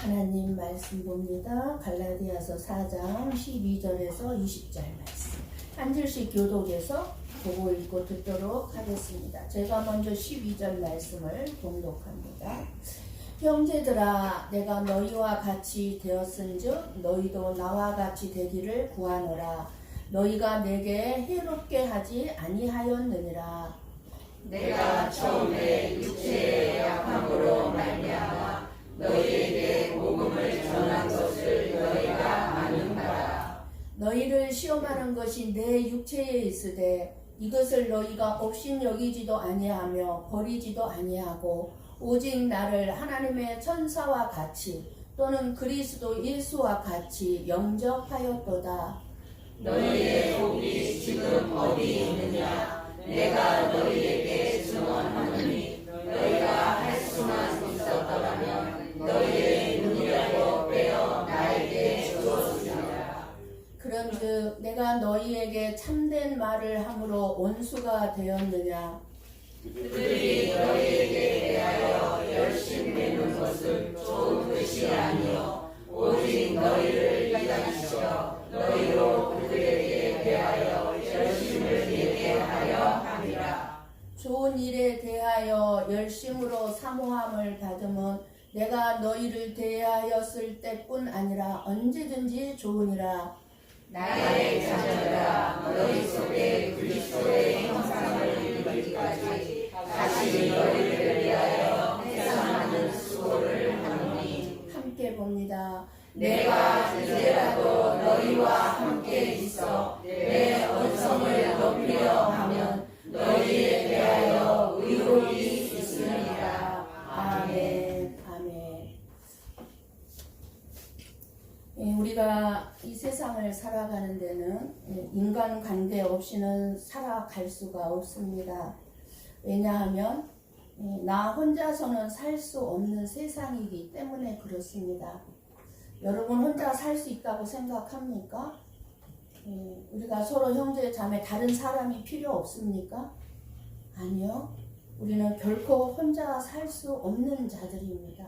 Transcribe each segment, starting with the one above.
하나님 말씀 봅니다. 갈라디아서 4장 12절에서 20절 말씀. 한 절씩 교독해서 보고 읽고 듣도록 하겠습니다. 제가 먼저 12절 말씀을 봉독합니다. 형제들아, 내가 너희와 같이 되었은즉 너희도 나와 같이 되기를 구하노라. 너희가 내게 해롭게 하지 아니하였느니라. 내가 처음에 육체의 약함으로 말미암아 너희에게 복음을 전한 것을 너희가 아는가라. 너희를 시험하는 것이 내 육체에 있으되 이것을 너희가 업신 여기지도 아니하며 버리지도 아니하고 오직 나를 하나님의 천사와 같이 또는 그리스도 예수와 같이 영접하였도다. 너희의 복이 지금 어디 있느냐? 내가 너희에게 증언하노니 너희가 할 수만 있었더라면 너희의 눈이라도 빼어 나에게 주었으리라. 그런즉 내가 너희에게 참된 말을 함으로 원수가 되었느냐? 그들이 너희에게 대하여 열심내는 것은 좋은 뜻이 아니요 오직 너희를 이간시켜 너희로 그들에게 대하여 열심을 내게 하여 함이라. 좋은 일에 대하여 열심으로 사모함을 받으면 내가 너희를 대하였을 때뿐 아니라 언제든지 좋으니라. 나의 자녀들아, 너희 속에 그리스도의 형상을 이루기까지 다시 너희를 위하여 회상하는 수고를 하노니. 함께 봅니다. 내가 이제라도 너희와 함께 있어 내 언성을 높이려 하면 너희에 대하여 의로이 있으리라. 아멘. 아멘. 우리가 이 세상을 살아가는 데는 인간관계 없이는 살아갈 수가 없습니다. 왜냐하면 나 혼자서는 살 수 없는 세상이기 때문에 그렇습니다. 여러분 혼자 살 수 있다고 생각합니까? 우리가 서로 형제 자매 다른 사람이 필요 없습니까? 아니요. 우리는 결코 혼자 살 수 없는 자들입니다.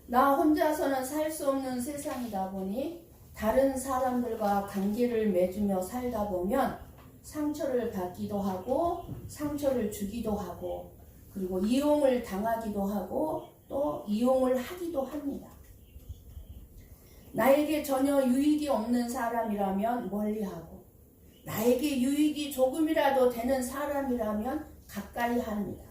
나 혼자서는 살 수 없는 세상이다 보니 다른 사람들과 관계를 맺으며 살다 보면 상처를 받기도 하고 상처를 주기도 하고 그리고 이용을 당하기도 하고 또 이용을 하기도 합니다. 나에게 전혀 유익이 없는 사람이라면 멀리하고 나에게 유익이 조금이라도 되는 사람이라면 가까이 합니다.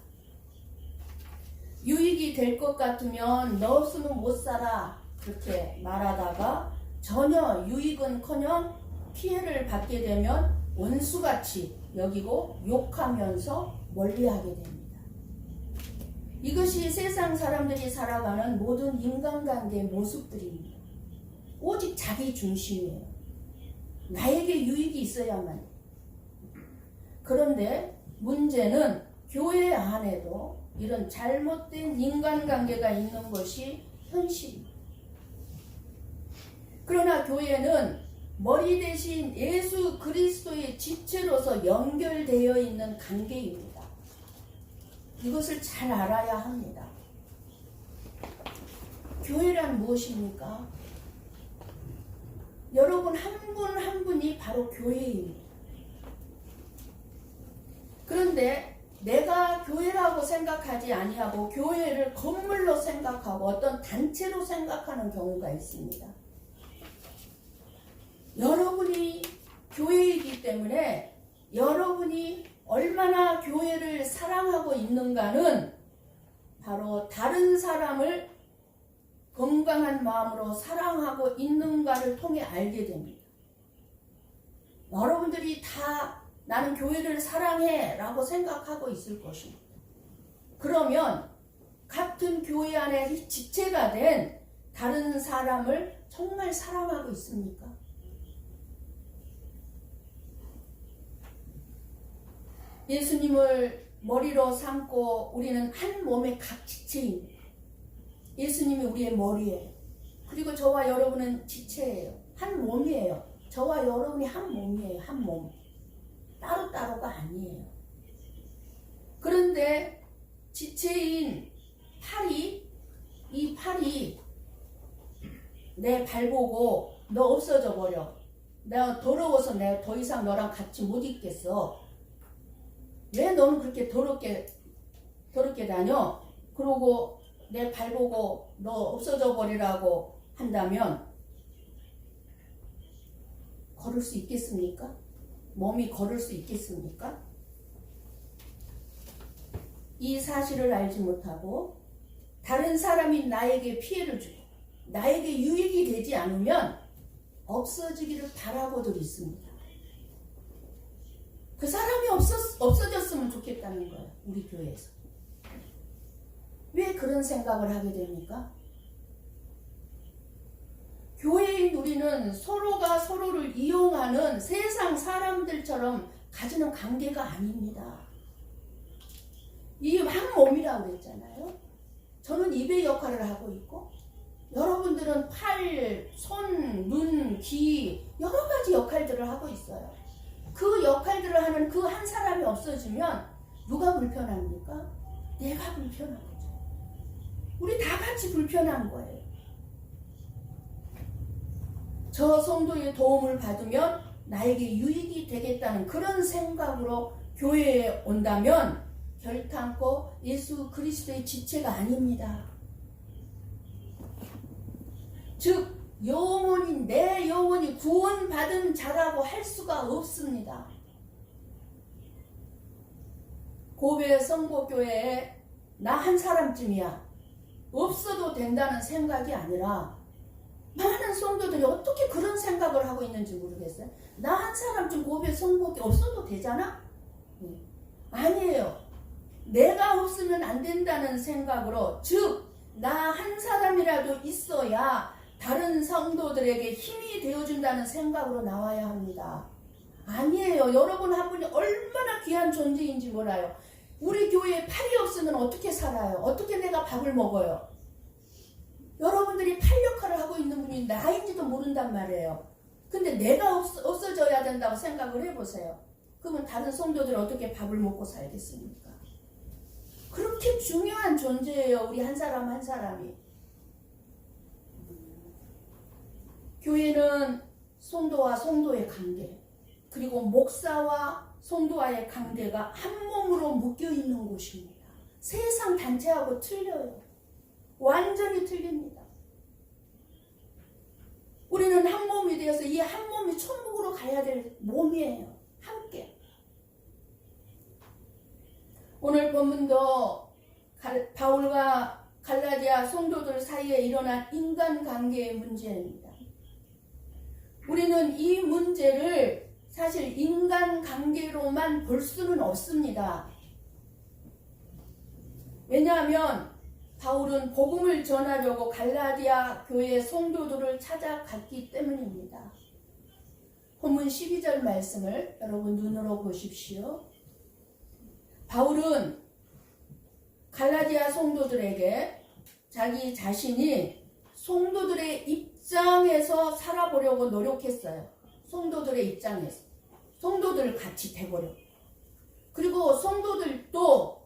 유익이 될 것 같으면 너 없으면 못 살아 그렇게 말하다가 전혀 유익은커녕 피해를 받게 되면 원수같이 여기고 욕하면서 멀리하게 됩니다. 이것이 세상 사람들이 살아가는 모든 인간관계의 모습들입니다. 오직 자기 중심이에요. 나에게 유익이 있어야만. 그런데 문제는 교회 안에도 이런 잘못된 인간관계가 있는 것이 현실입니다. 그러나 교회는 머리 대신 예수 그리스도의 지체로서 연결되어 있는 관계입니다. 이것을 잘 알아야 합니다. 교회란 무엇입니까? 여러분 한 분 한 분이 바로 교회입니다. 그런데 내가 교회라고 생각하지 아니하고 교회를 건물로 생각하고 어떤 단체로 생각하는 경우가 있습니다. 여러분이 교회이기 때문에 여러분이 얼마나 교회를 사랑하고 있는가는 바로 다른 사람을 건강한 마음으로 사랑하고 있는가를 통해 알게 됩니다. 여러분들이 다 나는 교회를 사랑해 라고 생각하고 있을 것입니다. 그러면 같은 교회 안에 지체가 된 다른 사람을 정말 사랑하고 있습니까? 예수님을 머리로 삼고 우리는 한 몸의 각 지체입니다. 예수님이 우리의 머리예요. 그리고 저와 여러분은 지체예요. 한 몸이에요. 저와 여러분이 한 몸이에요. 한 몸. 따로따로가 아니에요. 그런데 지체인 팔이 이 팔이 내 발 보고 너 없어져 버려. 내가 더러워서 내가 더 이상 너랑 같이 못 있겠어. 왜 너는 그렇게 더럽게 다녀? 그러고 내 발 보고 너 없어져 버리라고 한다면 걸을 수 있겠습니까? 몸이 걸을 수 있겠습니까? 이 사실을 알지 못하고 다른 사람이 나에게 피해를 주고 나에게 유익이 되지 않으면 없어지기를 바라고들 있습니다. 그 사람이 없어졌으면 좋겠다는 거예요. 우리 교회에서. 왜 그런 생각을 하게 됩니까? 교회인 우리는 서로가 서로를 이용하는 세상 사람들처럼 가지는 관계가 아닙니다. 이 한 몸이라고 그랬잖아요. 저는 입의 역할을 하고 있고 여러분들은 팔, 손, 눈, 귀 여러 가지 역할들을 하고 있어요. 그 역할들을 하는 그 한 사람이 없어지면 누가 불편합니까? 내가 불편한 거죠. 우리 다 같이 불편한 거예요. 저 성도의 도움을 받으면 나에게 유익이 되겠다는 그런 생각으로 교회에 온다면 결탄코 예수 그리스도의 지체가 아닙니다. 즉 내 영혼이 구원받은 자라고 할 수가 없습니다. 고베 성고교회에 나 한 사람쯤이야 없어도 된다는 생각이 아니라 많은 성도들이 어떻게 그런 생각을 하고 있는지 모르겠어요. 나 한 사람쯤 고베 성고교회 없어도 되잖아? 아니에요. 내가 없으면 안 된다는 생각으로, 즉 나 한 사람이라도 있어야 다른 성도들에게 힘이 되어준다는 생각으로 나와야 합니다. 아니에요. 여러분 한 분이 얼마나 귀한 존재인지 몰라요. 우리 교회에 팔이 없으면 어떻게 살아요? 어떻게 내가 밥을 먹어요? 여러분들이 팔 역할을 하고 있는 분이 나인지도 모른단 말이에요. 근데 내가 없어져야 된다고 생각을 해보세요. 그러면 다른 성도들이 어떻게 밥을 먹고 살겠습니까? 그렇게 중요한 존재예요. 우리 한 사람 한 사람이. 교회는 성도와 성도의 관계, 그리고 목사와 성도와의 관계가 한 몸으로 묶여있는 곳입니다. 세상 단체하고 틀려요. 완전히 틀립니다. 우리는 한 몸이 되어서 이 한 몸이 천국으로 가야 될 몸이에요. 함께. 오늘 본문도 바울과 갈라디아 성도들 사이에 일어난 인간관계의 문제입니다. 우리는 이 문제를 사실 인간관계로만 볼 수는 없습니다. 왜냐하면 바울은 복음을 전하려고 갈라디아 교회 성도들을 찾아갔기 때문입니다. 본문 12절 말씀을 여러분 눈으로 보십시오. 바울은 갈라디아 성도들에게 자기 자신이 성도들의 입장에서 살아보려고 노력했어요. 성도들의 입장에서. 성도들 같이 돼보려고. 그리고 성도들도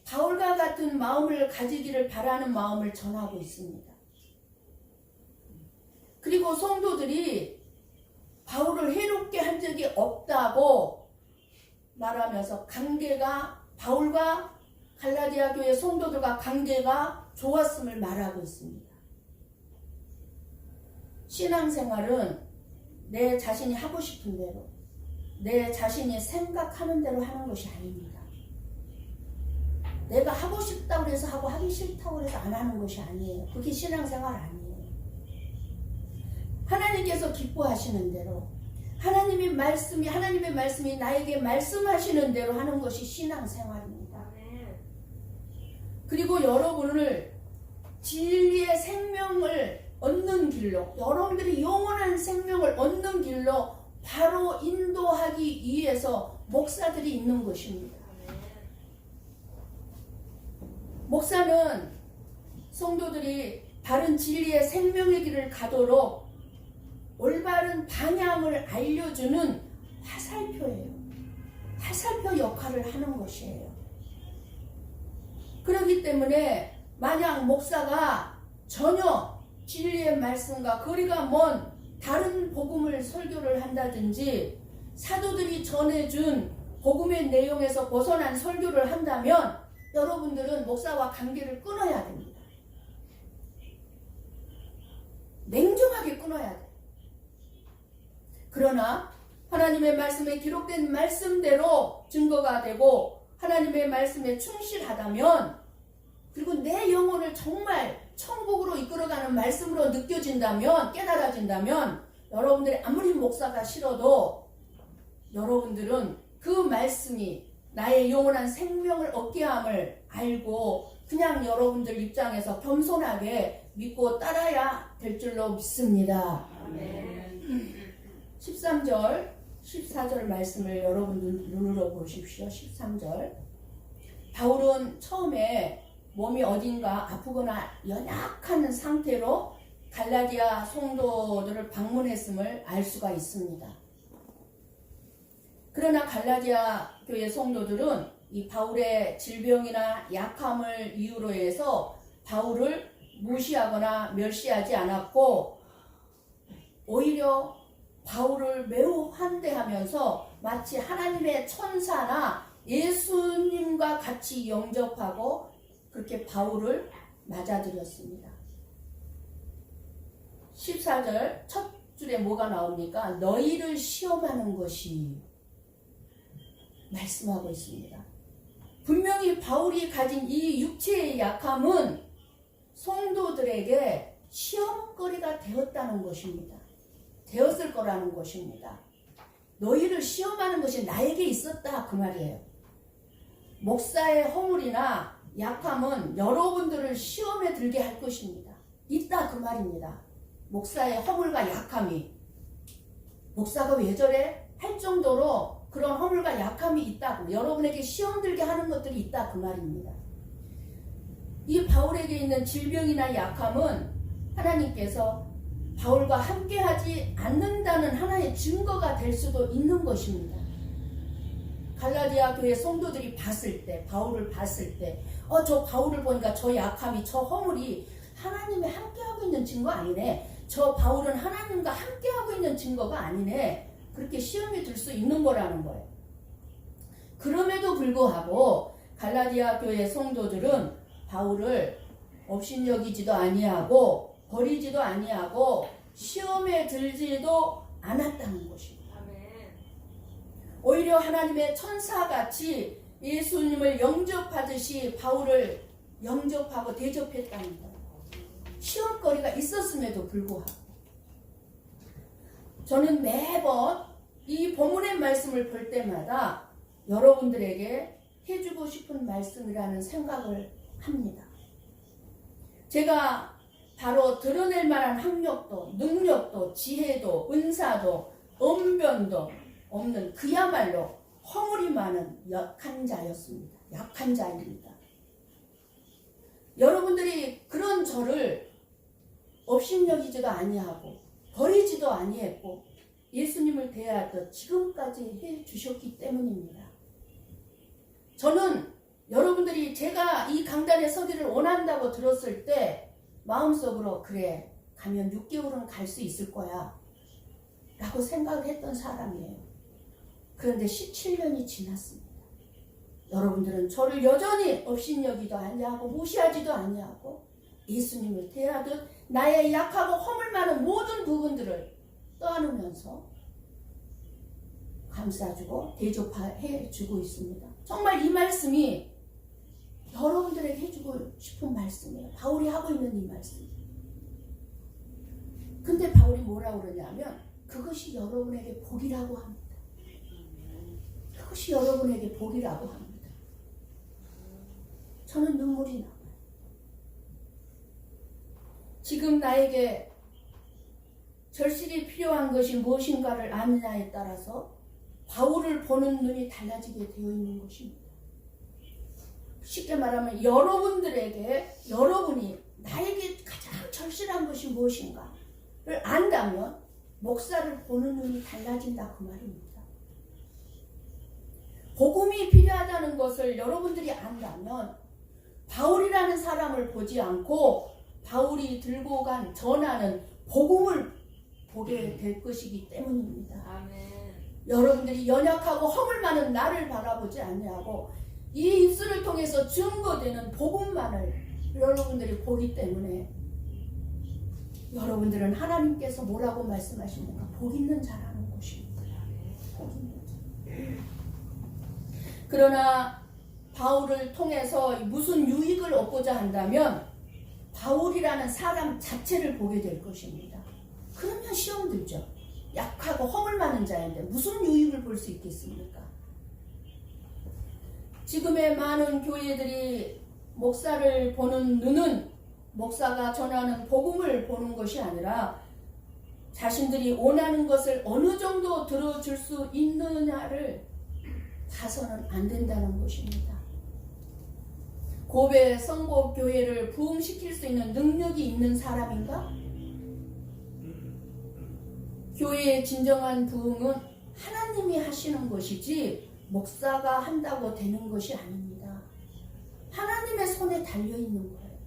바울과 같은 마음을 가지기를 바라는 마음을 전하고 있습니다. 그리고 성도들이 바울을 해롭게 한 적이 없다고 말하면서 관계가, 바울과 갈라디아 교회 성도들과 관계가 좋았음을 말하고 있습니다. 신앙생활은 내 자신이 하고 싶은 대로, 내 자신이 생각하는 대로 하는 것이 아닙니다. 내가 하고 싶다고 해서 하고 하기 싫다고 해서 안 하는 것이 아니에요. 그게 신앙생활 아니에요. 하나님께서 기뻐하시는 대로, 하나님의 말씀이 나에게 말씀하시는 대로 하는 것이 신앙생활입니다. 그리고 여러분을 진리의 생명을 얻는 길로, 여러분들이 영원한 생명을 얻는 길로 바로 인도하기 위해서 목사들이 있는 것입니다. 목사는 성도들이 바른 진리의 생명의 길을 가도록 올바른 방향을 알려주는 화살표예요. 화살표 역할을 하는 것이에요. 그렇기 때문에 만약 목사가 전혀 진리의 말씀과 거리가 먼 다른 복음을 설교를 한다든지 사도들이 전해준 복음의 내용에서 벗어난 설교를 한다면 여러분들은 목사와 관계를 끊어야 됩니다. 냉정하게 끊어야 돼. 그러나 하나님의 말씀에 기록된 말씀대로 증거가 되고 하나님의 말씀에 충실하다면, 그리고 내 영혼을 정말 천국으로 이끌어가는 말씀으로 느껴진다면, 깨달아진다면 여러분들이 아무리 목사가 싫어도 여러분들은 그 말씀이 나의 영원한 생명을 얻게 함을 알고 그냥 여러분들 입장에서 겸손하게 믿고 따라야 될 줄로 믿습니다. 아멘. 13절 14절 말씀을 여러분 눈으로 보십시오. 13절. 바울은 처음에 몸이 어딘가 아프거나 연약한 상태로 갈라디아 성도들을 방문했음을 알 수가 있습니다. 그러나 갈라디아 교회 성도들은 이 바울의 질병이나 약함을 이유로 해서 바울을 무시하거나 멸시하지 않았고, 오히려 바울을 매우 환대하면서 마치 하나님의 천사나 예수님과 같이 영접하고 그렇게 바울을 맞아들였습니다. 14절 첫 줄에 뭐가 나옵니까? 너희를 시험하는 것이 말씀하고 있습니다. 분명히 바울이 가진 이 육체의 약함은 성도들에게 시험거리가 되었다는 것입니다. 되었을 거라는 것입니다. 너희를 시험하는 것이 나에게 있었다 그 말이에요. 목사의 허물이나 약함은 여러분들을 시험에 들게 할 것입니다. 있다 그 말입니다. 목사의 허물과 약함이, 목사가 왜 저래? 할 정도로 그런 허물과 약함이 있다고, 여러분에게 시험 들게 하는 것들이 있다 그 말입니다. 이 바울에게 있는 질병이나 약함은 하나님께서 바울과 함께하지 않는다는 하나의 증거가 될 수도 있는 것입니다. 갈라디아 교회 성도들이 봤을 때, 바울을 봤을 때, 저 바울을 보니까 저 약함이, 저 허물이 하나님이 함께하고 있는 증거 아니네. 저 바울은 하나님과 함께하고 있는 증거가 아니네. 그렇게 시험이 들 수 있는 거라는 거예요. 그럼에도 불구하고 갈라디아 교회 성도들은 바울을 업신여기지도 아니하고 버리지도 아니하고 시험에 들지도 않았다는 것입니다. 오히려 하나님의 천사같이 예수님을 영접하듯이 바울을 영접하고 대접했다는 거예요. 시험거리가 있었음에도 불구하고. 저는 매번 이 본문의 말씀을 볼 때마다 여러분들에게 해주고 싶은 말씀이라는 생각을 합니다. 제가 바로 드러낼 만한 학력도, 능력도, 지혜도, 은사도, 언변도 없는 그야말로 허물이 많은 약한 자였습니다. 약한 자입니다. 여러분들이 그런 저를 업신여기지도 아니하고 버리지도 아니했고 예수님을 대하듯 지금까지 해주셨기 때문입니다. 저는 여러분들이 제가 이 강단에 서기를 원한다고 들었을 때 마음속으로 그래, 가면 6개월은 갈 수 있을 거야 라고 생각을 했던 사람이에요. 그런데 17년이 지났습니다. 여러분들은 저를 여전히 업신여기도 아니하고 무시하지도 아니하고 예수님을 대하듯 나의 약하고 허물 많은 모든 부분들을 떠안으면서 감싸주고 대접해주고 있습니다. 정말 이 말씀이 여러분들에게 해주고 싶은 말씀이에요. 바울이 하고 있는 이 말씀. 근데 바울이 뭐라고 그러냐면 그것이 여러분에게 복이라고 합니다. 그것이 여러분에게 복이라고 합니다. 저는 눈물이 나요. 지금 나에게 절실히 필요한 것이 무엇인가를 아느냐에 따라서 바울을 보는 눈이 달라지게 되어 있는 것입니다. 쉽게 말하면 여러분들에게, 여러분이 나에게 가장 절실한 것이 무엇인가를 안다면 목사를 보는 눈이 달라진다 그 말입니다. 복음이 필요하다는 것을 여러분들이 안다면 바울이라는 사람을 보지 않고 바울이 들고 간 전하는 복음을 보게 될 것이기 때문입니다. 아멘. 여러분들이 연약하고 허물 많은 나를 바라보지 아니하고 이 입술을 통해서 증거되는 복음만을 여러분들이 보기 때문에 여러분들은 하나님께서 뭐라고 말씀하시는가? 복 있는 자라는 것입니다. 복 있는 자. 그러나 바울을 통해서 무슨 유익을 얻고자 한다면 바울이라는 사람 자체를 보게 될 것입니다. 그러면 시험 들죠. 약하고 허물 많은 자인데 무슨 유익을 볼 수 있겠습니까? 지금의 많은 교회들이 목사를 보는 눈은 목사가 전하는 복음을 보는 것이 아니라 자신들이 원하는 것을 어느 정도 들어줄 수 있느냐를 봐서는 안 된다는 것입니다. 고베 성곡교회를 부흥시킬 수 있는 능력이 있는 사람인가? 교회의 진정한 부흥은 하나님이 하시는 것이지 목사가 한다고 되는 것이 아닙니다. 하나님의 손에 달려있는 거예요.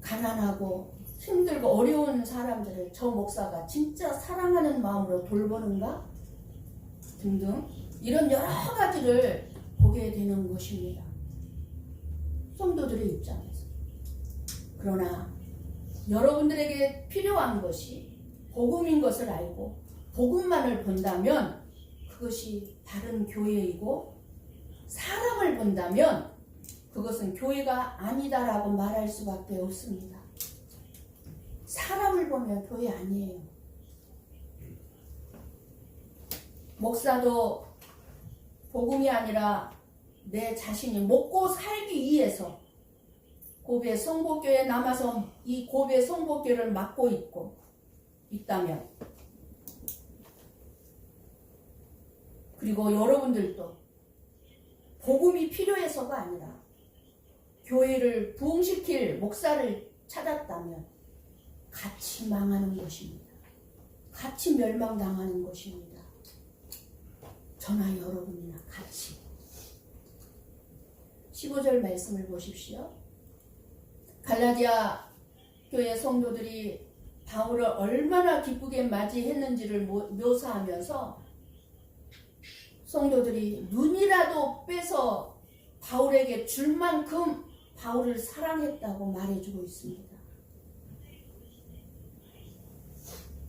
가난하고 힘들고 어려운 사람들을 저 목사가 진짜 사랑하는 마음으로 돌보는가? 등등 이런 여러 가지를 보게 되는 것입니다. 성도들의 입장에서. 그러나 여러분들에게 필요한 것이 복음인 것을 알고 복음만을 본다면 그것이 다른 교회이고 사람을 본다면 그것은 교회가 아니다라고 말할 수밖에 없습니다. 사람을 보면 교회 아니에요. 목사도 복음이 아니라 내 자신이 먹고 살기 위해서 고베 성복교회에 남아서 이 고베 성복교회를 맡고 있다면 그리고 여러분들도 복음이 필요해서가 아니라 교회를 부흥시킬 목사를 찾았다면 같이 망하는 것입니다. 같이 멸망당하는 것입니다. 저나 여러분이나 같이. 15절 말씀을 보십시오. 갈라디아 교회 성도들이 바울을 얼마나 기쁘게 맞이했는지를 묘사하면서 성도들이 눈이라도 빼서 바울에게 줄 만큼 바울을 사랑했다고 말해주고 있습니다.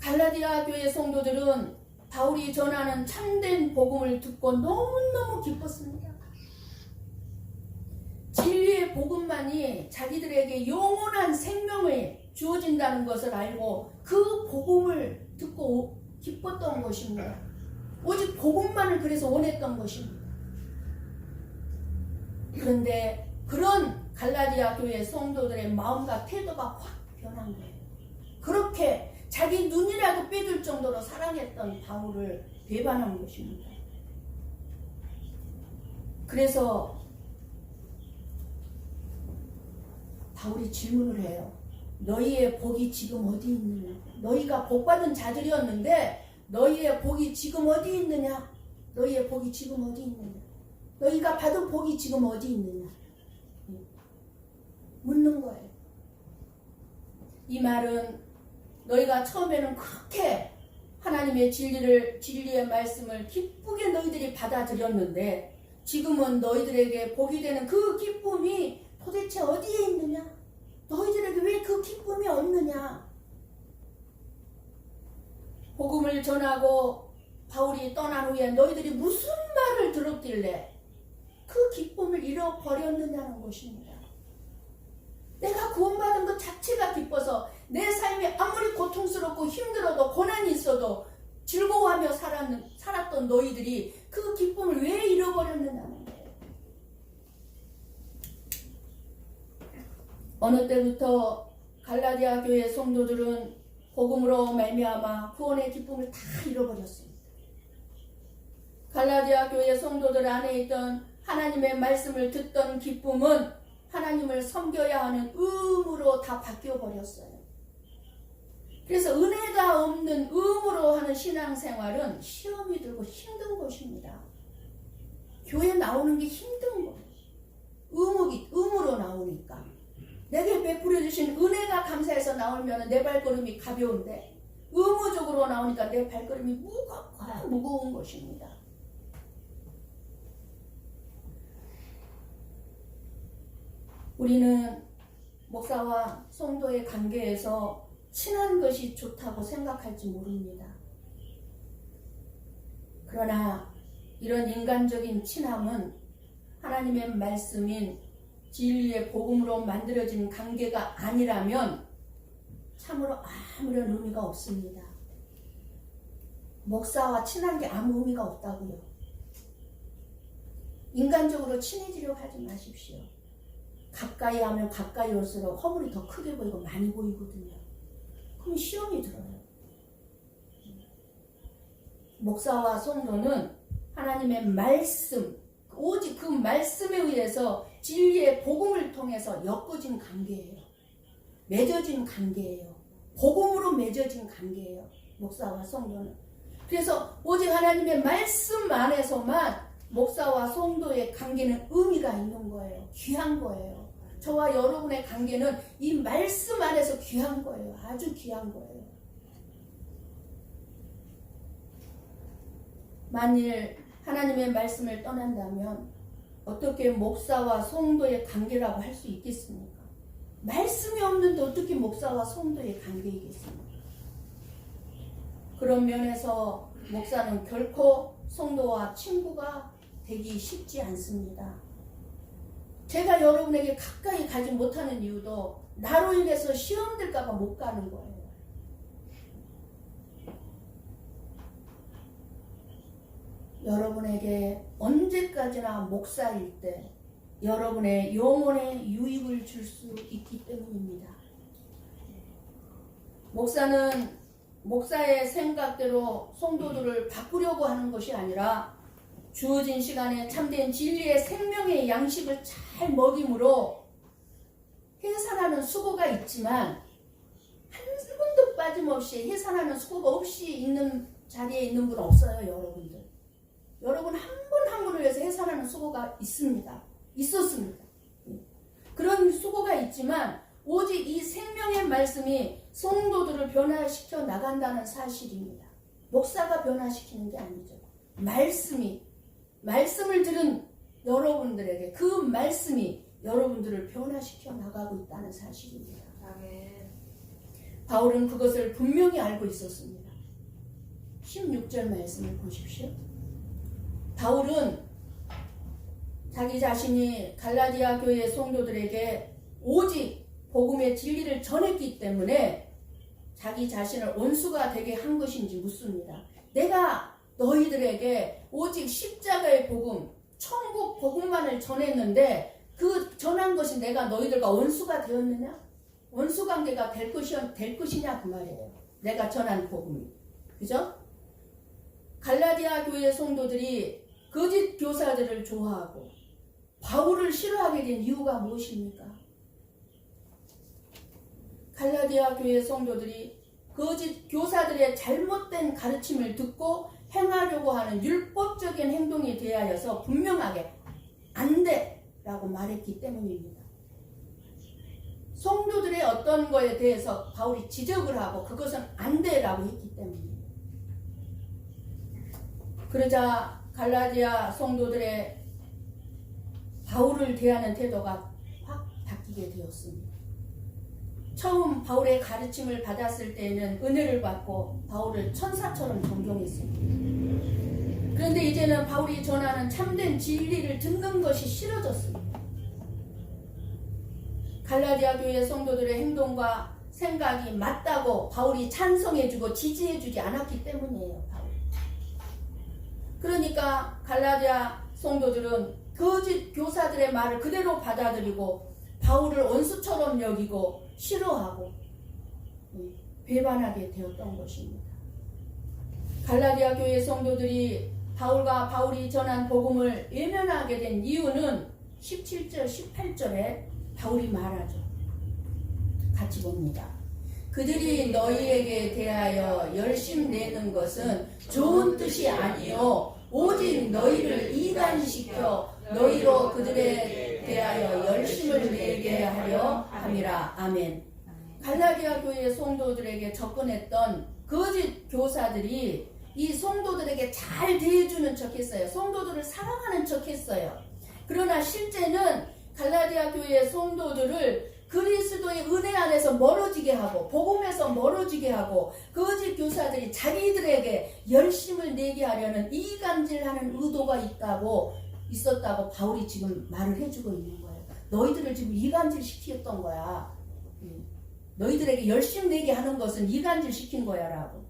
갈라디아 교회 성도들은 바울이 전하는 참된 복음을 듣고 너무너무 기뻤습니다. 진리의 복음만이 자기들에게 영원한 생명을 주어진다는 것을 알고 그 복음을 듣고 기뻤던 것입니다. 오직 복음만을 그래서 원했던 것입니다. 그런데 그런 갈라디아 교회 성도들의 마음과 태도가 확 변한 거예요. 그렇게 자기 눈이라도 빼줄 정도로 사랑했던 바울을 배반한 것입니다. 그래서 바울이 질문을 해요. 너희의 복이 지금 어디 있느냐? 너희가 복받은 자들이었는데 너희의 복이 지금 어디 있느냐? 너희의 복이 지금 어디 있느냐? 너희가 받은 복이 지금 어디 있느냐? 묻는 거예요. 이 말은 너희가 처음에는 그렇게 하나님의 진리의 말씀을 기쁘게 너희들이 받아들였는데 지금은 너희들에게 복이 되는 그 기쁨이 도대체 어디에 있느냐? 너희들에게 왜 그 기쁨이 없느냐? 복음을 전하고 바울이 떠난 후에 너희들이 무슨 말을 들었길래 그 기쁨을 잃어버렸느냐는 것입니다. 내가 구원받은 것 자체가 기뻐서 내 삶이 아무리 고통스럽고 힘들어도 고난이 있어도 즐거워하며 살았던 너희들이 그 기쁨을 왜 잃어버렸느냐는 거예요. 어느 때부터 갈라디아 교회 성도들은 복음으로 말미암아 구원의 기쁨을 다 잃어버렸습니다. 갈라디아 교회 성도들 안에 있던 하나님의 말씀을 듣던 기쁨은 하나님을 섬겨야 하는 의무로 다 바뀌어버렸어요. 그래서 은혜가 없는 의무로 하는 신앙생활은 시험이 들고 힘든 것입니다. 교회 나오는 게 힘든 거예요. 의무로 나오니까. 내게 베풀어 주신 은혜가 감사해서 나오면 내 발걸음이 가벼운데 의무적으로 나오니까 내 발걸음이 무거운 것입니다. 우리는 목사와 성도의 관계에서 친한 것이 좋다고 생각할지 모릅니다. 그러나 이런 인간적인 친함은 하나님의 말씀인 진리의 복음으로 만들어진 관계가 아니라면 참으로 아무런 의미가 없습니다. 목사와 친한 게 아무 의미가 없다고요. 인간적으로 친해지려고 하지 마십시오. 가까이 하면 가까이 올수록 허물이 더 크게 보이고 많이 보이거든요. 그럼 시험이 들어요. 목사와 성도는 하나님의 말씀, 오직 그 말씀에 의해서 진리의 복음을 통해서 엮어진 관계예요. 맺어진 관계예요. 복음으로 맺어진 관계예요. 목사와 성도는. 그래서 오직 하나님의 말씀 안에서만 목사와 성도의 관계는 의미가 있는 거예요. 귀한 거예요. 저와 여러분의 관계는 이 말씀 안에서 귀한 거예요. 아주 귀한 거예요. 만일 하나님의 말씀을 떠난다면 어떻게 목사와 성도의 관계라고 할 수 있겠습니까? 말씀이 없는데 어떻게 목사와 성도의 관계이겠습니까? 그런 면에서 목사는 결코 성도와 친구가 되기 쉽지 않습니다. 제가 여러분에게 가까이 가지 못하는 이유도 나로 인해서 시험 들까봐 못 가는 거예요. 여러분에게 언제까지나 목사일 때 여러분의 영혼에 유익을 줄 수 있기 때문입니다. 목사는 목사의 생각대로 성도들을 바꾸려고 하는 것이 아니라 주어진 시간에 참된 진리의 생명의 양식을 잘 먹임으로 해산하는 수고가 있지만 한 분도 빠짐없이 해산하는 수고가 없이 있는 자리에 있는 분 없어요. 여러분들. 여러분 한 분 한 분을 위해서 해산하는 수고가 있습니다. 있었습니다. 그런 수고가 있지만 오직 이 생명의 말씀이 성도들을 변화시켜 나간다는 사실입니다. 목사가 변화시키는 게 아니죠. 말씀을 들은 여러분들에게 그 말씀이 여러분들을 변화시켜 나가고 있다는 사실입니다. 아멘. 바울은 그것을 분명히 알고 있었습니다. 16절 말씀을 보십시오. 바울은 자기 자신이 갈라디아 교회 성도들에게 오직 복음의 진리를 전했기 때문에 자기 자신을 원수가 되게 한 것인지 묻습니다. 내가 너희들에게 오직 십자가의 복음, 천국 복음만을 전했는데 그 전한 것이 내가 너희들과 원수가 되었느냐? 원수 관계가 될 것이냐 그 말이에요. 내가 전한 복음이. 그죠? 갈라디아 교회 성도들이 거짓 교사들을 좋아하고 바울을 싫어하게 된 이유가 무엇입니까? 갈라디아 교회 성도들이 거짓 교사들의 잘못된 가르침을 듣고 행하려고 하는 율법적인 행동에 대하여서 분명하게 안 돼라고 말했기 때문입니다. 성도들의 어떤 거에 대해서 바울이 지적을 하고 그것은 안 돼라고 했기 때문입니다. 그러자 갈라디아 성도들의 바울을 대하는 태도가 확 바뀌게 되었습니다. 처음 바울의 가르침을 받았을 때에는 은혜를 받고 바울을 천사처럼 존경했습니다. 그런데 이제는 바울이 전하는 참된 진리를 듣는 것이 싫어졌습니다. 갈라디아 교회 성도들의 행동과 생각이 맞다고 바울이 찬성해주고 지지해주지 않았기 때문이에요. 바울. 그러니까 갈라디아 성도들은 거짓 교사들의 말을 그대로 받아들이고 바울을 원수처럼 여기고 싫어하고 배반하게 되었던 것입니다. 갈라디아 교회 성도들이 바울이 전한 복음을 외면하게 된 이유는 17절, 18절에 바울이 말하죠. 같이 봅니다. 그들이 너희에게 대하여 열심 내는 것은 좋은 뜻이 아니요 오직 너희를 이단시켜 너희로 그들에 대하여 열심을 내게 하려 함이라. 아멘. 갈라디아 교회 성도들에게 접근했던 거짓 교사들이 이 성도들에게 잘 대해주는 척했어요. 성도들을 사랑하는 척했어요. 그러나 실제는 갈라디아 교회 성도들을 그리스도의 은혜 안에서 멀어지게 하고 복음에서 멀어지게 하고 거짓 교사들이 자기들에게 열심을 내게 하려는 이간질하는 의도가 있었다고 바울이 지금 말을 해주고 있는 거예요. 너희들을 지금 이간질 시켰던 거야. 너희들에게 열심 내게 하는 것은 이간질 시킨 거야 라고.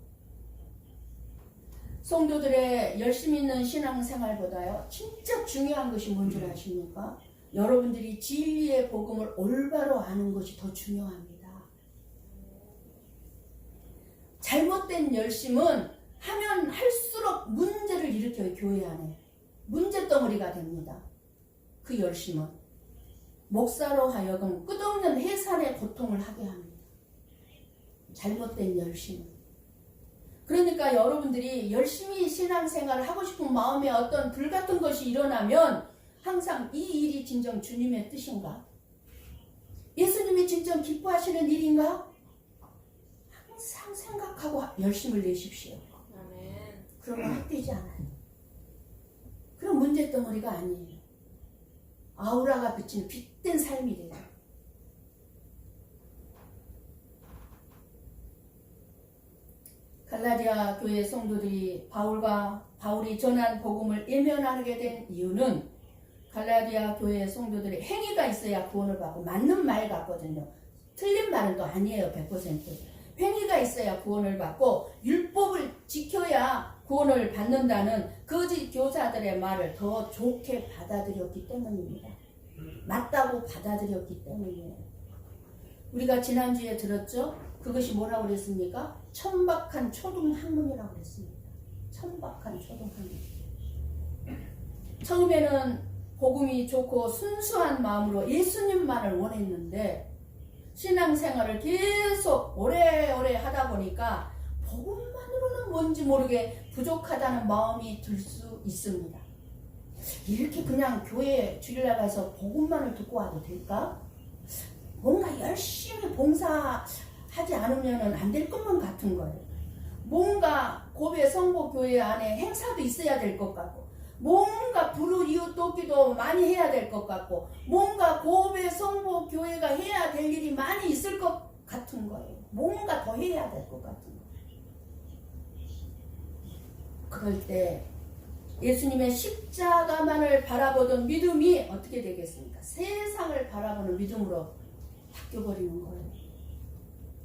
성도들의 열심 있는 신앙생활보다요 진짜 중요한 것이 뭔 줄 아십니까? 여러분들이 진리의 복음을 올바로 아는 것이 더 중요합니다. 잘못된 열심은 하면 할수록 문제를 일으켜요. 교회 안에 문제덩어리가 됩니다. 그 열심은 목사로 하여금 끝없는 해산의 고통을 하게 합니다. 잘못된 열심은. 그러니까 여러분들이 열심히 신앙생활을 하고 싶은 마음에 어떤 불같은 것이 일어나면 항상 이 일이 진정 주님의 뜻인가? 예수님이 진정 기뻐하시는 일인가? 항상 생각하고 열심을 내십시오. 그러면 헛되지 않아요. 그럼 문제덩어리가 아니에요. 아우라가 비치는 빛된 삶이 돼요. 갈라디아 교회 성도들이 바울이 전한 복음을 외면하게 된 이유는 갈라디아 교회 성도들의 행위가 있어야 구원을 받고 맞는 말 같거든요. 틀린 말은 또 아니에요. 100%. 행위가 있어야 구원을 받고 율법을 지켜야 구원을 받는다는 거짓 교사들의 말을 더 좋게 받아들였기 때문입니다. 맞다고 받아들였기 때문이에요. 우리가 지난주에 들었죠? 그것이 뭐라고 그랬습니까? 천박한 초등학문이라고 그랬습니다. 천박한 초등학문. 처음에는 복음이 좋고 순수한 마음으로 예수님만을 원했는데 신앙생활을 계속 오래오래 하다 보니까 복음만으로는 뭔지 모르게 부족하다는 마음이 들 수 있습니다. 이렇게 그냥 교회 주일날 가서 복음만을 듣고 와도 될까? 뭔가 열심히 봉사하지 않으면 안 될 것만 같은 거예요. 뭔가 고배 성보교회 안에 행사도 있어야 될 것 같고 뭔가 부르 이웃 돕기도 많이 해야 될 것 같고 뭔가 고배 성보교회가 해야 될 일이 많이 있을 것 같은 거예요. 뭔가 더 해야 될 것 같은 거예요. 그럴 때 예수님의 십자가만을 바라보던 믿음이 어떻게 되겠습니까? 세상을 바라보는 믿음으로 바뀌어버리는 거예요.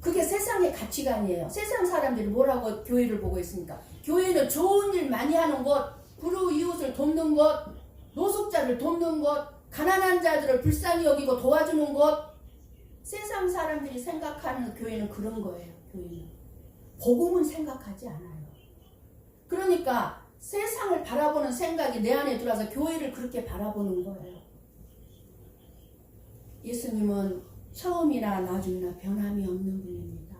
그게 세상의 가치관이에요. 세상 사람들이 뭐라고 교회를 보고 있습니까? 교회는 좋은 일 많이 하는 곳, 부르 이웃을 돕는 곳, 노숙자를 돕는 곳, 가난한 자들을 불쌍히 여기고 도와주는 곳. 세상 사람들이 생각하는 교회는 그런 거예요. 교회는 복음은 생각하지 않아요. 그러니까 세상을 바라보는 생각이 내 안에 들어와서 교회를 그렇게 바라보는 거예요. 예수님은 처음이나 나중이나 변함이 없는 분입니다.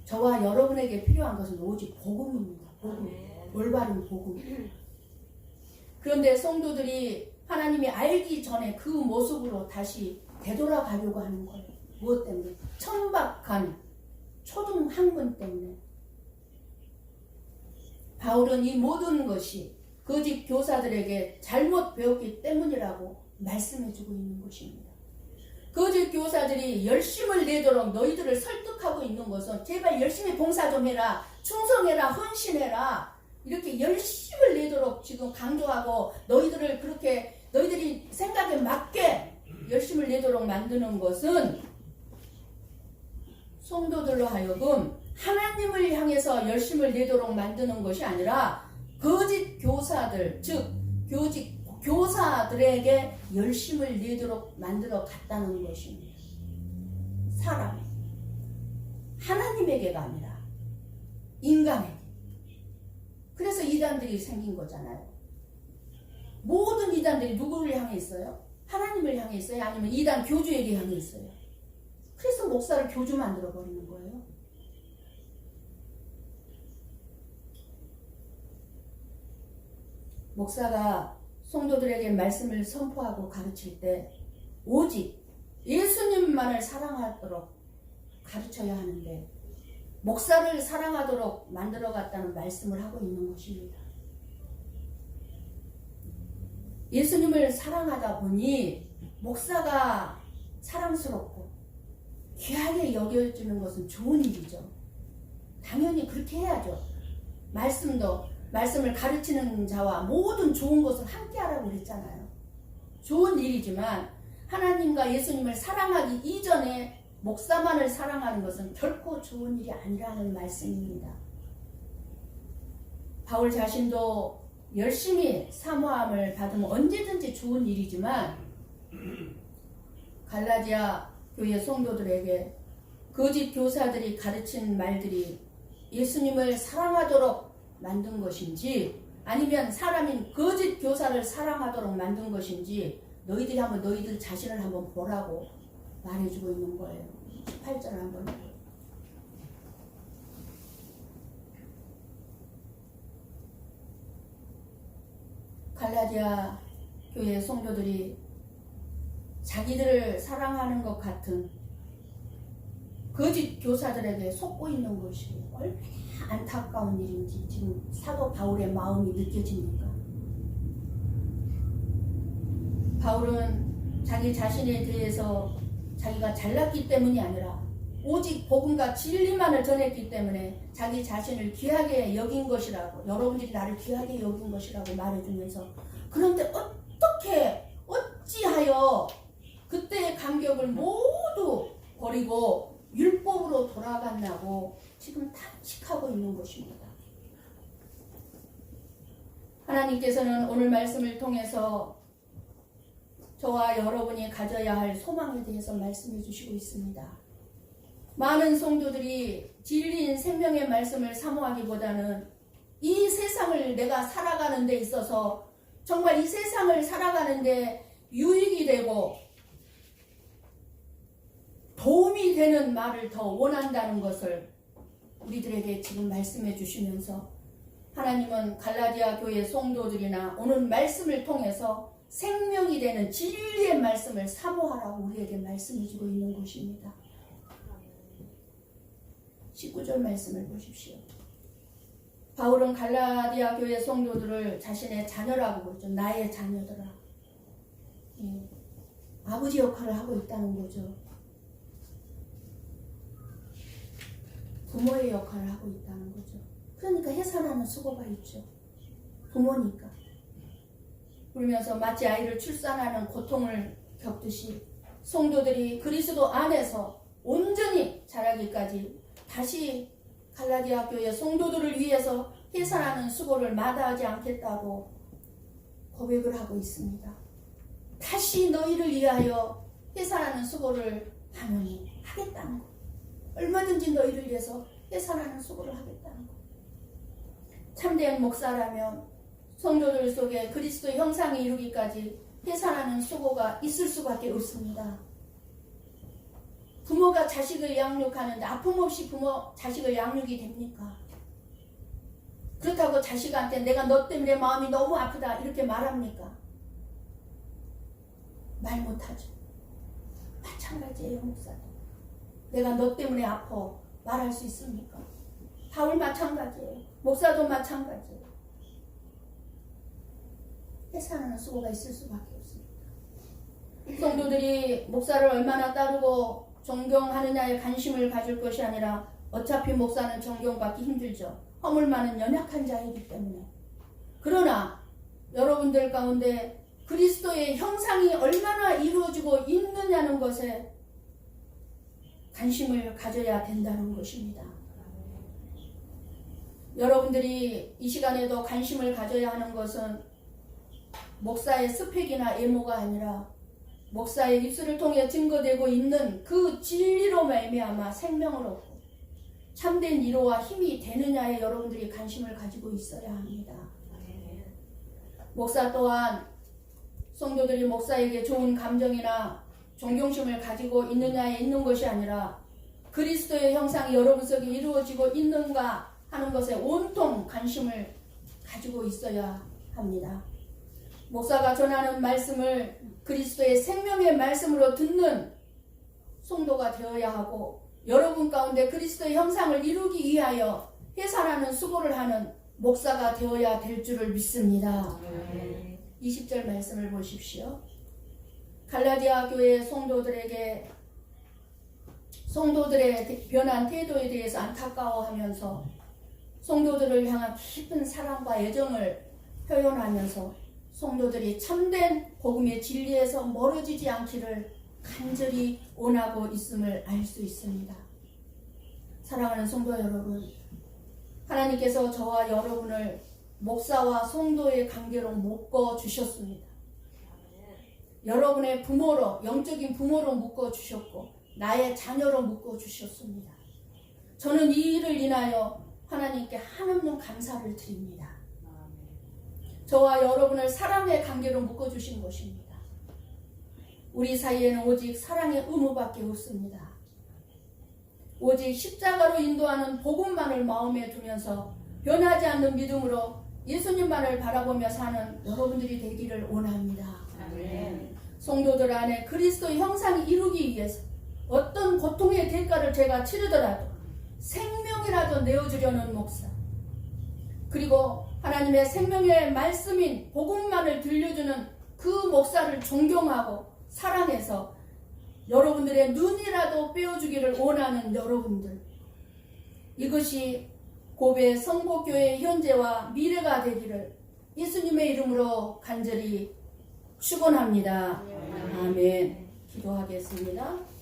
저와 여러분에게 필요한 것은 오직 복음입니다. 복음. 올바른 복음. 그런데 성도들이 하나님이 알기 전에 그 모습으로 다시 되돌아가려고 하는 거예요. 무엇 때문에? 천박한 초등학문 때문에. 바울은 이 모든 것이 거짓 교사들에게 잘못 배웠기 때문이라고 말씀해주고 있는 것입니다. 거짓 교사들이 열심을 내도록 너희들을 설득하고 있는 것은 제발 열심히 봉사 좀 해라, 충성해라, 헌신해라 이렇게 열심을 내도록 지금 강조하고 너희들을 그렇게 너희들이 생각에 맞게 열심을 내도록 만드는 것은 성도들로 하여금 하나님을 향해서 열심을 내도록 만드는 것이 아니라 거짓 교사들, 즉 교사들에게 열심을 내도록 만들어 갔다는 것입니다. 사람, 하나님에게가 아니라 인간에게. 그래서 이단들이 생긴 거잖아요. 모든 이단들이 누구를 향해 있어요? 하나님을 향해 있어요? 아니면 이단 교주에게 향해 있어요? 그래서 목사를 교주 만들어 버리는 거예요. 목사가 성도들에게 말씀을 선포하고 가르칠 때 오직 예수님만을 사랑하도록 가르쳐야 하는데 목사를 사랑하도록 만들어갔다는 말씀을 하고 있는 것입니다. 예수님을 사랑하다 보니 목사가 사랑스럽고 귀하게 여겨지는 것은 좋은 일이죠. 당연히 그렇게 해야죠. 말씀을 가르치는 자와 모든 좋은 것을 함께 하라고 그랬잖아요. 좋은 일이지만 하나님과 예수님을 사랑하기 이전에 목사만을 사랑하는 것은 결코 좋은 일이 아니라는 말씀입니다. 바울 자신도 열심히 사모함을 받으면 언제든지 좋은 일이지만 갈라디아 교회 성도들에게 거짓 교사들이 가르친 말들이 예수님을 사랑하도록 만든 것인지 아니면 사람인 거짓 교사를 사랑하도록 만든 것인지 너희들이 한번 너희들 자신을 한번 보라고 말해주고 있는 거예요. 18절 한번. 갈라디아 교회 성도들이 자기들을 사랑하는 것 같은 거짓 교사들에게 속고 있는 것이 얼마나 안타까운 일인지 지금 사도 바울의 마음이 느껴집니까? 바울은 자기 자신에 대해서 자기가 잘났기 때문이 아니라 오직 복음과 진리만을 전했기 때문에 자기 자신을 귀하게 여긴 것이라고, 여러분들이 나를 귀하게 여긴 것이라고 말해주면서, 그런데 어찌하여 그때의 감격을 모두 버리고 율법으로 돌아갔냐고 지금 탄식하고 있는 것입니다. 하나님께서는 오늘 말씀을 통해서 저와 여러분이 가져야 할 소망에 대해서 말씀해 주시고 있습니다. 많은 성도들이 진리인 생명의 말씀을 사모하기보다는 이 세상을 내가 살아가는 데 있어서 정말 이 세상을 살아가는 데 유익이 되고 도움이 되는 말을 더 원한다는 것을 우리들에게 지금 말씀해 주시면서 하나님은 갈라디아 교회 성도들이나 오늘 말씀을 통해서 생명이 되는 진리의 말씀을 사모하라고 우리에게 말씀해 주고 있는 것입니다. 19절 말씀을 보십시오. 바울은 갈라디아 교회 성도들을 자신의 자녀라고 부르죠. 나의 자녀들아. 아버지 역할을 하고 있다는 거죠. 부모의 역할을 하고 있다는 거죠. 그러니까 해산하는 수고가 있죠. 부모니까. 그러면서 마치 아이를 출산하는 고통을 겪듯이 성도들이 그리스도 안에서 온전히 자라기까지 다시 갈라디아 교회 성도들을 위해서 해산하는 수고를 마다하지 않겠다고 고백을 하고 있습니다. 다시 너희를 위하여 해산하는 수고를 하노니 하겠다는 것. 얼마든지 너희를 위해서 해산하는 수고를 하겠다는 것. 참된 목사라면 성도들 속에 그리스도의 형상이 이루기까지 해산하는 수고가 있을 수밖에 없습니다. 부모가 자식을 양육하는데 아픔 없이 자식을 양육이 됩니까? 그렇다고 자식한테 내가 너 때문에 마음이 너무 아프다 이렇게 말합니까? 말 못하죠. 마찬가지예요, 목사도. 내가 너 때문에 아파 말할 수 있습니까? 바울 마찬가지예요. 목사도 마찬가지예요. 해산하는 수고가 있을 수밖에 없습니다. 성도들이 목사를 얼마나 따르고 존경하느냐에 관심을 가질 것이 아니라 어차피 목사는 존경받기 힘들죠. 허물 많은 연약한 자이기 때문에. 그러나 여러분들 가운데 그리스도의 형상이 얼마나 이루어지고 있느냐는 것에 관심을 가져야 된다는 것입니다. 여러분들이 이 시간에도 관심을 가져야 하는 것은 목사의 스펙이나 애모가 아니라 목사의 입술을 통해 증거되고 있는 그 진리로 말미암아 생명을 얻고 참된 위로와 힘이 되느냐에 여러분들이 관심을 가지고 있어야 합니다. 목사 또한 성도들이 목사에게 좋은 감정이나 존경심을 가지고 있느냐에 있는 것이 아니라 그리스도의 형상이 여러분 속에 이루어지고 있는가 하는 것에 온통 관심을 가지고 있어야 합니다. 목사가 전하는 말씀을 그리스도의 생명의 말씀으로 듣는 성도가 되어야 하고 여러분 가운데 그리스도의 형상을 이루기 위하여 해산하는 수고를 하는 목사가 되어야 될 줄을 믿습니다. 20절 말씀을 보십시오. 갈라디아 교회 성도들의 변한 태도에 대해서 안타까워하면서 성도들을 향한 깊은 사랑과 애정을 표현하면서 성도들이 참된 복음의 진리에서 멀어지지 않기를 간절히 원하고 있음을 알 수 있습니다. 사랑하는 성도 여러분, 하나님께서 저와 여러분을 목사와 성도의 관계로 묶어 주셨습니다. 여러분의 부모로, 영적인 부모로 묶어 주셨고 나의 자녀로 묶어 주셨습니다. 저는 이 일을 인하여 하나님께 한없는 감사를 드립니다. 저와 여러분을 사랑의 관계로 묶어 주신 것입니다. 우리 사이에는 오직 사랑의 의무밖에 없습니다. 오직 십자가로 인도하는 복음만을 마음에 두면서 변하지 않는 믿음으로 예수님만을 바라보며 사는 여러분들이 되기를 원합니다. 아멘. 성도들 안에 그리스도의 형상이 이루기 위해서 어떤 고통의 대가를 제가 치르더라도 생명이라도 내어주려는 목사, 그리고 하나님의 생명의 말씀인 복음만을 들려주는 그 목사를 존경하고 사랑해서 여러분들의 눈이라도 빼어주기를 원하는 여러분들, 이것이 고베 성복교회의 현재와 미래가 되기를 예수님의 이름으로 간절히 축원합니다. 아멘. 기도하겠습니다.